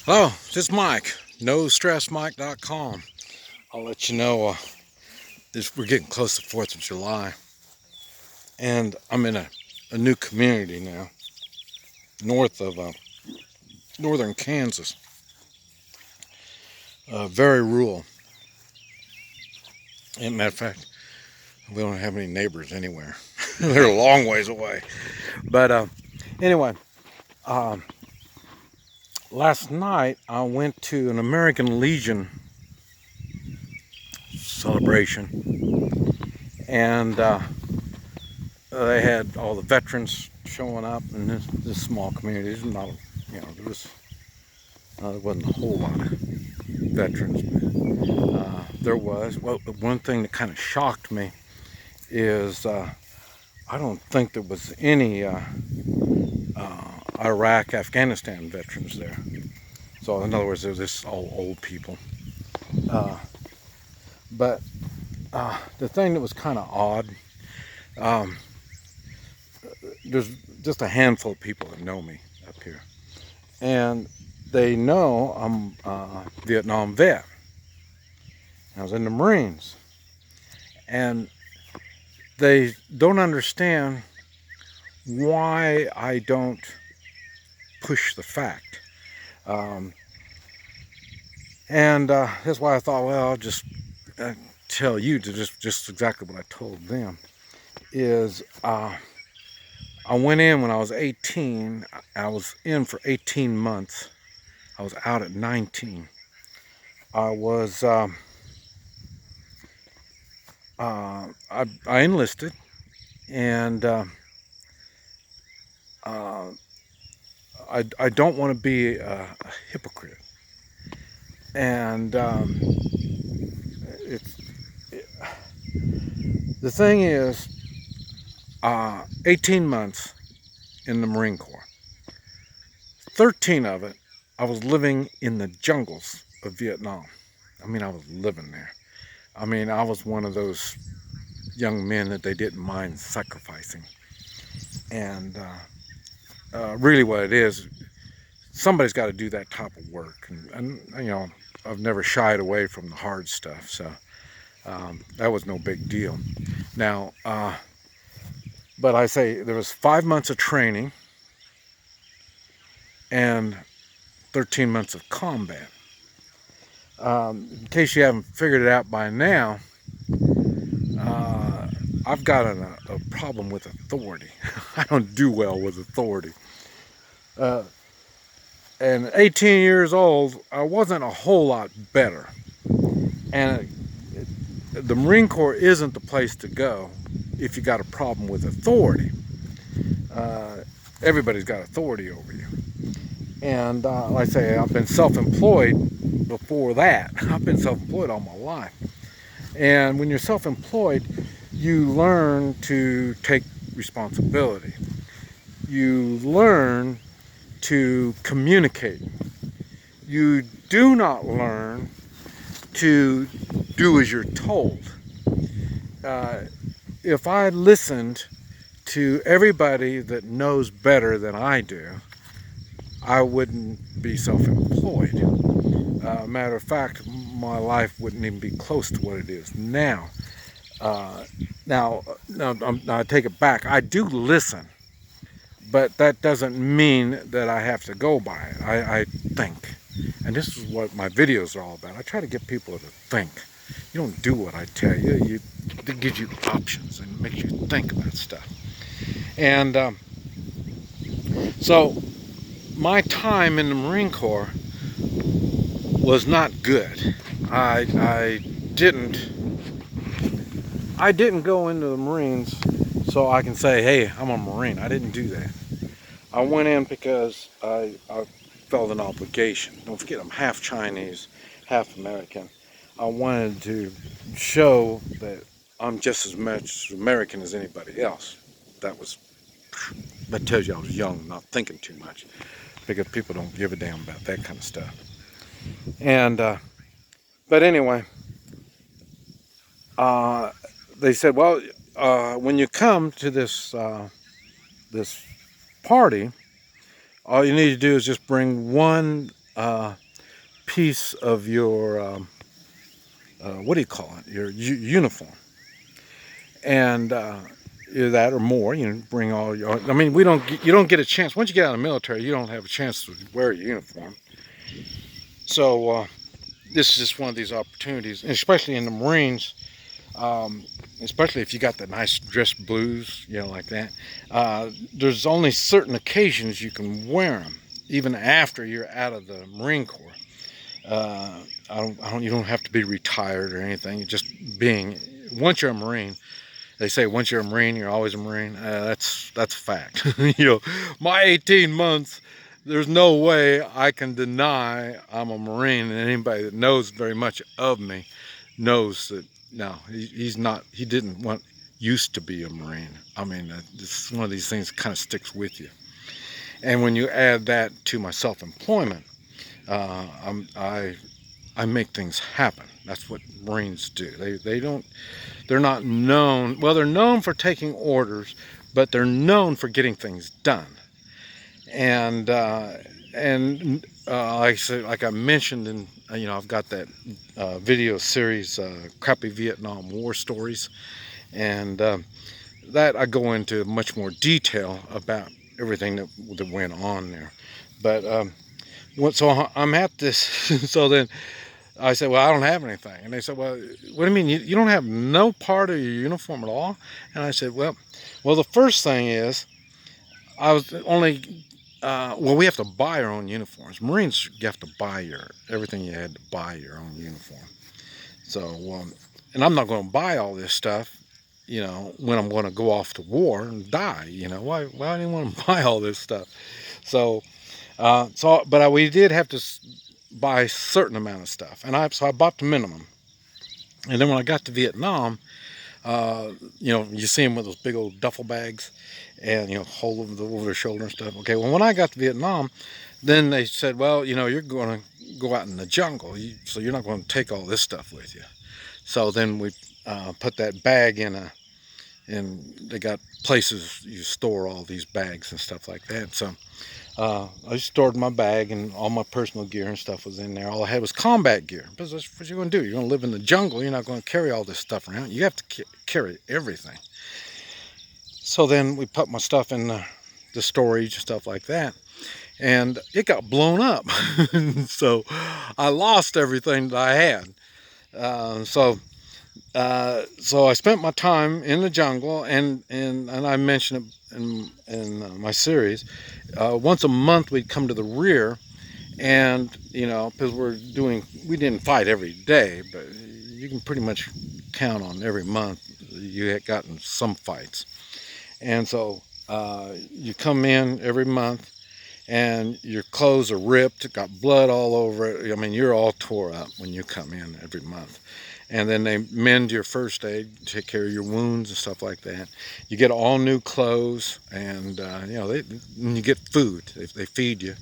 Hello, this is Mike, NoStressMike.com. I'll let you know we're getting close to 4th of July, and I'm in a new community now, north of northern Kansas, very rural. And matter of fact, we don't have any neighbors anywhere. They're a long ways away. But anyway, um, last night I went to an American Legion celebration, and they had all the veterans showing up in this small community. There's not, there wasn't a whole lot of veterans, but there was. Well, one thing that kind of shocked me is I don't think there was any Iraq, Afghanistan veterans there. So in other words, there was just all old people. Uh, but the thing that was kind of odd, um, there's just a handful of people that know me up here, and they know I'm a Vietnam vet. I was in the Marines, and they don't understand why I don't push the fact. Um, and that's why I thought, well, I'll just tell you to just exactly what I told them. Is I went in when I was 18. I was in for 18 months. I was out at 19. I was I enlisted, and I don't want to be a hypocrite. And it's it, the thing is, 18 months in the Marine Corps. 13 of it, I was living in the jungles of Vietnam. I mean, I was living there. I mean, I was one of those young men that they didn't mind sacrificing. And really, what it is, somebody's got to do that type of work. And I've never shied away from the hard stuff, so that was no big deal. Now, but I say there was 5 months of training and 13 months of combat. In case you haven't figured it out by now, I've got a problem with authority. I don't do well with authority. Uh, and 18 years old, I wasn't a whole lot better. And the Marine Corps isn't the place to go if you got a problem with authority. Everybody's got authority over you. And like I say, I've been self-employed before that. I've been self-employed all my life. And when you're self-employed, you learn to take responsibility. You learn to communicate. You do not learn to do as you're told. If I listened to everybody that knows better than I do, I wouldn't be self-employed. Matter of fact, my life wouldn't even be close to what it is now. Now, I take it back. I do listen, but that doesn't mean that I have to go by it. I think. And this is what my videos are all about. I try to get people to think. You don't do what I tell you. It gives you options and makes you think about stuff. And so my time in the Marine Corps was not good. I didn't go into the Marines so I can say, hey, I'm a Marine. I didn't do that. I went in because I felt an obligation. Don't forget, I'm half Chinese, half American. I wanted to show that I'm just as much American as anybody else. That tells you I was young, not thinking too much, because people don't give a damn about that kind of stuff. And but anyway, they said, well, when you come to this party, all you need to do is just bring one uh, piece of your what do you call it? Your uniform, and either that or more. You know, bring all your. I mean, you don't get a chance once you get out of the military. You don't have a chance to wear your uniform. So this is just one of these opportunities, and especially in the Marines. Um, Especially if you got the nice dress blues, you know, like that. There's only certain occasions you can wear them, even after you're out of the Marine Corps. You don't have to be retired or anything. Just being, once you're a Marine, they say once you're a Marine, you're always a Marine. That's a fact. You know, my 18 months, there's no way I can deny I'm a Marine, and anybody that knows very much of me knows that no, he's not. He didn't want used to be a Marine. I mean, it's one of these things that kind of sticks with you. And when you add that to my self-employment, uh, I make things happen. That's what Marines do. They don't. They're not known. Well, they're known for taking orders, but they're known for getting things done. And like I said, like I mentioned in you know, I've got that video series, Crappy Vietnam War Stories, and that I go into much more detail about everything that went on there. But so I'm at this. So then I said, well, I don't have anything. And they said, well, what do you mean? You don't have no part of your uniform at all? And I said, well, the first thing is I was only, well, we have to buy our own uniforms. Marines, you have to buy everything you had to buy your own uniform. So, and I'm not going to buy all this stuff, you know, when I'm going to go off to war and die, you know, why I didn't want to buy all this stuff. So, we did have to buy a certain amount of stuff, and so I bought the minimum. And then when I got to Vietnam, you know, you see them with those big old duffel bags, and you know, hold them over their shoulder and stuff. Okay, well, when I got to Vietnam, then they said, well, you know, you're going to go out in the jungle, so you're not going to take all this stuff with you. So then we put that bag and they got places you store all these bags and stuff like that. So I stored my bag, and all my personal gear and stuff was in there. All I had was combat gear. Because that's what you're going to do. You're going to live in the jungle. You're not going to carry all this stuff around. You have to carry everything. So then we put my stuff in the storage and stuff like that. And it got blown up. So I lost everything that I had. So I spent my time in the jungle, and I mentioned it in my series. Once a month, we'd come to the rear, and you know, because we didn't fight every day, but you can pretty much count on every month you had gotten some fights. And so you come in every month, and your clothes are ripped, got blood all over it. I mean, you're all tore up when you come in every month. And then they mend your first aid, take care of your wounds and stuff like that. You get all new clothes, and you know, you get food. They feed you.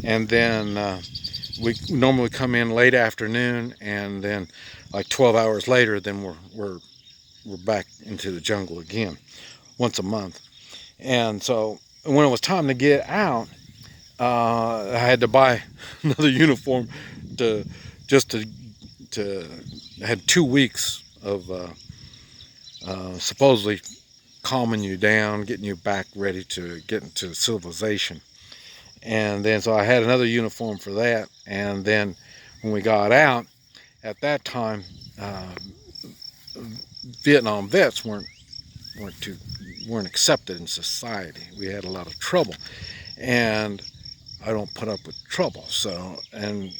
And then we normally come in late afternoon, and then like 12 hours later, then we're back into the jungle again, once a month. And so when it was time to get out, I had to buy another uniform to I had 2 weeks of supposedly calming you down, getting you back ready to get into civilization. And then so I had another uniform for that. And then when we got out, at that time, Vietnam vets weren't accepted in society. We had a lot of trouble, and I don't put up with trouble. So, and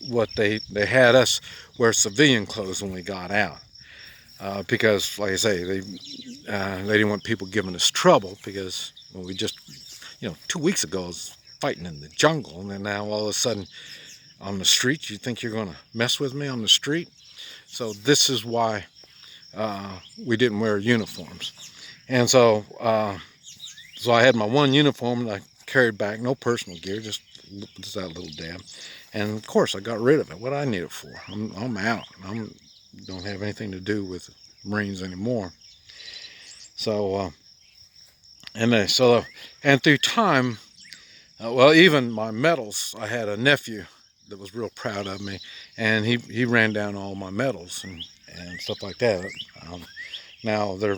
what they had us wear civilian clothes when we got out, because, like I say, they didn't want people giving us trouble, because well, we just, you know, 2 weeks ago I was fighting in the jungle, and then now all of a sudden on the street, you think you're going to mess with me on the street? So this is why we didn't wear uniforms. And so so I had my one uniform that I carried back, no personal gear, just that little dab. And of course I got rid of it. What I need it for? I'm out. I don't have anything to do with Marines anymore. So and through time, well, even my medals, I had a nephew that was real proud of me, and he ran down all my medals and stuff like that. Now they're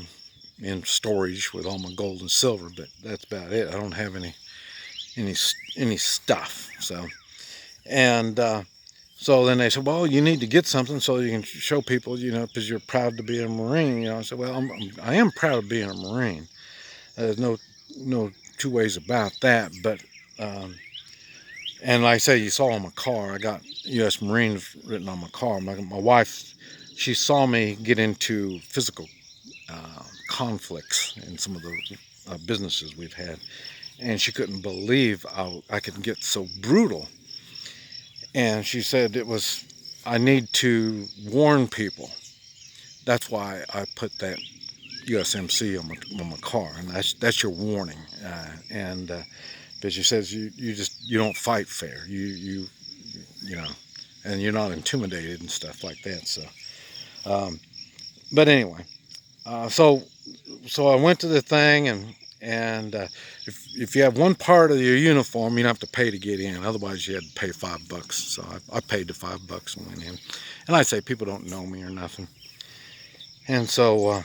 in storage with all my gold and silver, but that's about it. I don't have any stuff. And so then they said, well, you need to get something so you can show people, because you're proud to be a Marine. I said, well, I am proud of being a Marine. There's no two ways about that. But and like I say, you saw on my car, I got U.S. Marines written on my car. My wife, she saw me get into physical conflicts in some of the businesses we've had, and she couldn't believe I could get so brutal. And she said I need to warn people. That's why I put that USMC on my car, and that's your warning. But she says you don't fight fair. You know, and you're not intimidated and stuff like that. So, but anyway, so I went to the thing, and if you have one part of your uniform, you don't have to pay to get in. Otherwise, you had to pay $5. So I paid the $5 and went in. And I say people don't know me or nothing. And so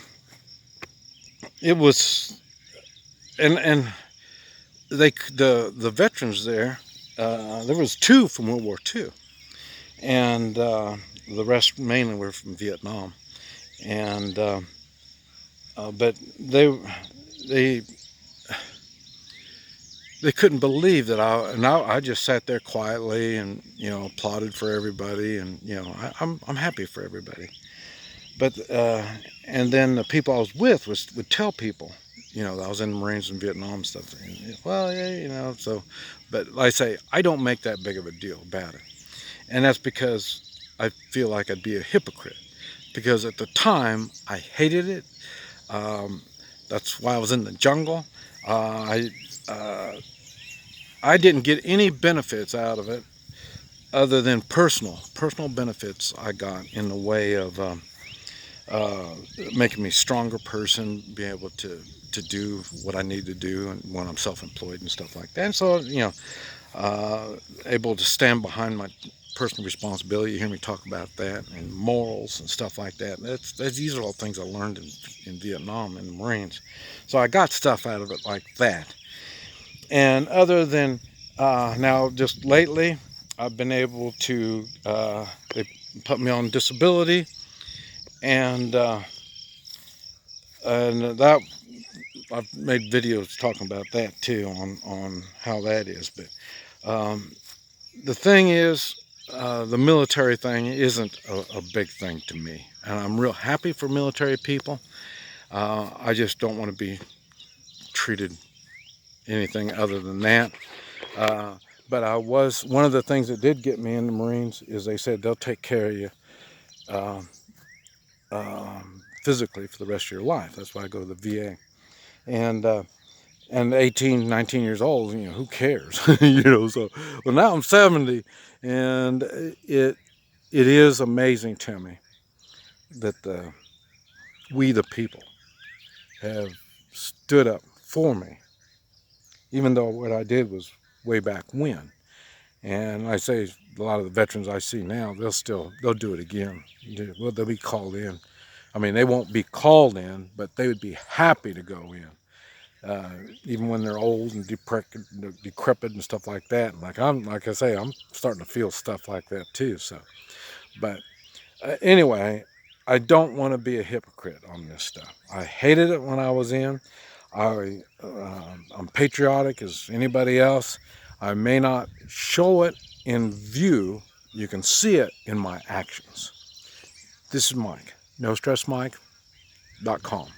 it was, and the veterans there was 2 from World War II, and the rest mainly were from Vietnam. And but they couldn't believe that I just sat there quietly and applauded for everybody, and I'm happy for everybody. But and then the people I was with would tell people that I was in the Marines in Vietnam and stuff. And, well, yeah, so, but like I say, I don't make that big of a deal about it, and that's because I feel like I'd be a hypocrite, because at the time I hated it. That's why I was in the jungle. I didn't get any benefits out of it other than personal benefits I got in the way of making me a stronger person, being able to do what I need to do, and when I'm self-employed and stuff like that. And so able to stand behind my personal responsibility. You hear me talk about that, and morals and stuff like that. These are all things I learned in Vietnam and the Marines. So I got stuff out of it like that. And other than now, just lately, I've been able to, they put me on disability, and that I've made videos talking about that too, on how that is. But the thing is, the military thing isn't a big thing to me, and I'm real happy for military people. I just don't want to be treated anything other than that. But one of the things that did get me in the Marines is they said they'll take care of you physically for the rest of your life. That's why I go to the VA. And 18, 19 years old, who cares? So, well, now I'm 70, and it is amazing to me that we the people have stood up for me, even though what I did was way back when. And I say a lot of the veterans I see now, they'll do it again. Well, they'll be called in. I mean, they won't be called in, but they would be happy to go in. Even when they're old and decrepit and stuff like that. Like I say, I'm starting to feel stuff like that too. So, but anyway, I don't want to be a hypocrite on this stuff. I hated it when I was in. I'm patriotic as anybody else. I may not show it in view. You can see it in my actions. This is Mike, NoStressMike.com.